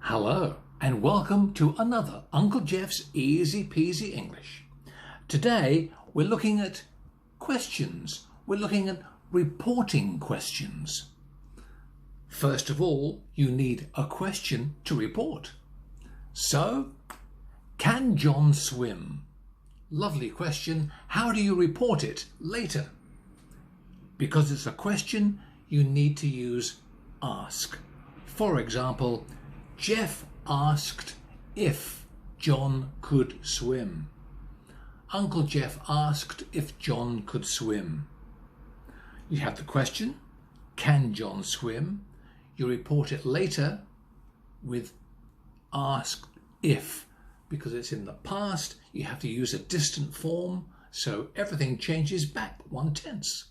Hello and welcome to another Uncle Geoff's Easy-Peasy English. Today we're looking at questions. We're looking at reporting questions. First of all, you need a question to report. So, can John swim? Lovely question. How do you report it later? Because it's a question, you need to use ask. For example, Geoff asked if John could swim. Uncle Geoff asked if John could swim. You have the question, can John swim? You report it later with asked if. Because it's in the past, you have to use a distant form, so everything changes back one tense.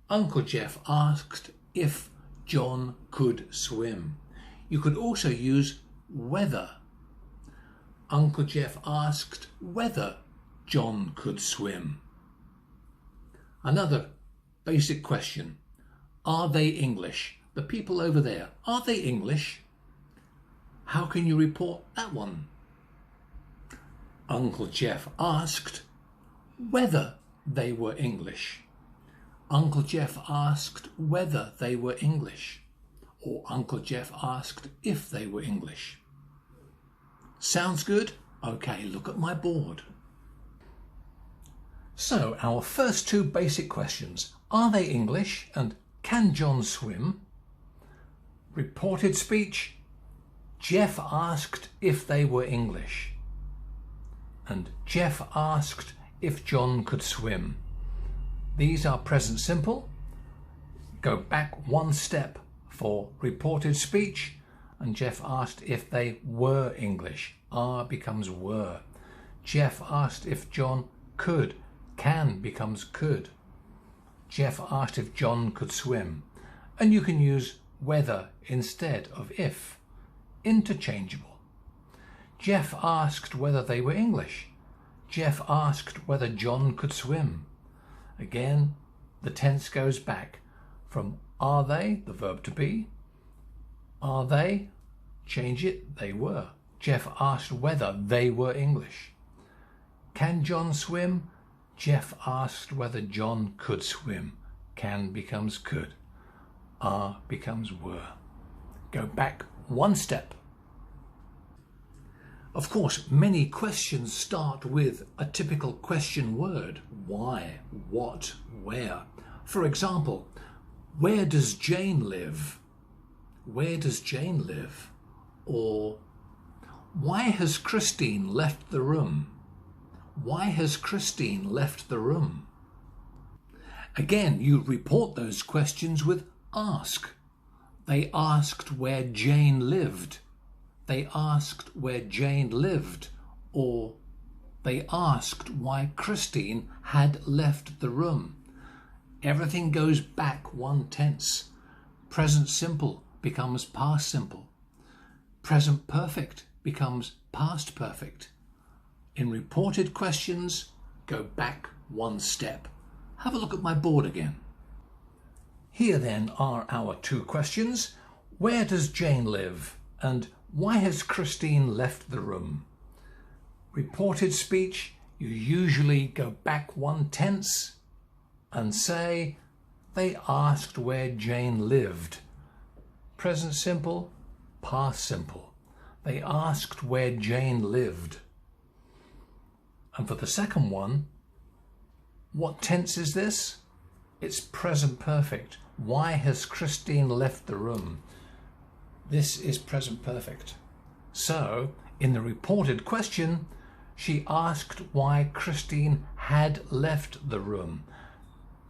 Uncle Geoff asked if John could swim. You could also use whether. Uncle Geoff asked whether John could swim. Another basic question. Are they English? The people over there, are they English? How can you report that one? Uncle Geoff asked whether they were English. Uncle Geoff asked whether they were English. Or Uncle Geoff asked if they were English. Sounds good? Okay, look at my board. So our first two basic questions, are they English and can John swim? Reported speech, Geoff asked if they were English. And Geoff asked if John could swim. These are present simple. Go back one step for reported speech, and Geoff asked if they were English. Are becomes were. Geoff asked if John could. Can becomes could. Geoff asked if John could swim. And you can use whether instead of if. Interchangeable. Geoff asked whether they were English. Geoff asked whether John could swim. Again, the tense goes back from are they, the verb to be. Are they? Change it, they were. Geoff asked whether they were English. Can John swim? Geoff asked whether John could swim. Can becomes could. Are becomes were. Go back one step. Of course, many questions start with a typical question word. Why, what, where. For example, where does Jane live? Where does Jane live? Or why has Christine left the room? Why has Christine left the room? Again, you report those questions with ask. They asked where Jane lived. They asked where Jane lived. Or they asked why Christine had left the room. Everything goes back one tense. Present simple becomes past simple. Present perfect becomes past perfect. In reported questions, go back one step. Have a look at my board again. Here then are our two questions. Where does Jane live? And why has Christine left the room? Reported speech, you usually go back one tense and say, they asked where Jane lived. Present simple, past simple. They asked where Jane lived. And for the second one, what tense is this? It's present perfect. Why has Christine left the room? This is present perfect. So, in the reported question, she asked why Christine had left the room.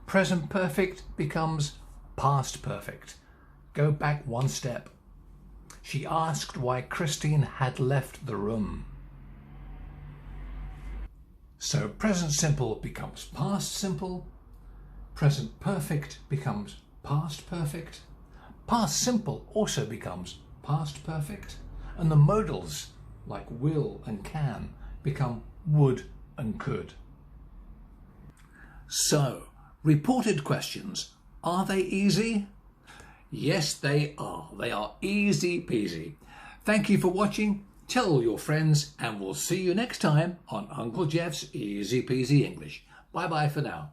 Present perfect becomes past perfect. Go back one step. She asked why Christine had left the room. So present simple becomes past simple. Present perfect becomes past perfect. Past simple also becomes past perfect. And the modals, like will and can, become would and could. So, reported questions, are they easy? Yes, they are. They are easy peasy. Thank you for watching. Tell all your friends, and we'll see you next time on Uncle Geoff's Easy Peasy English. Bye bye for now.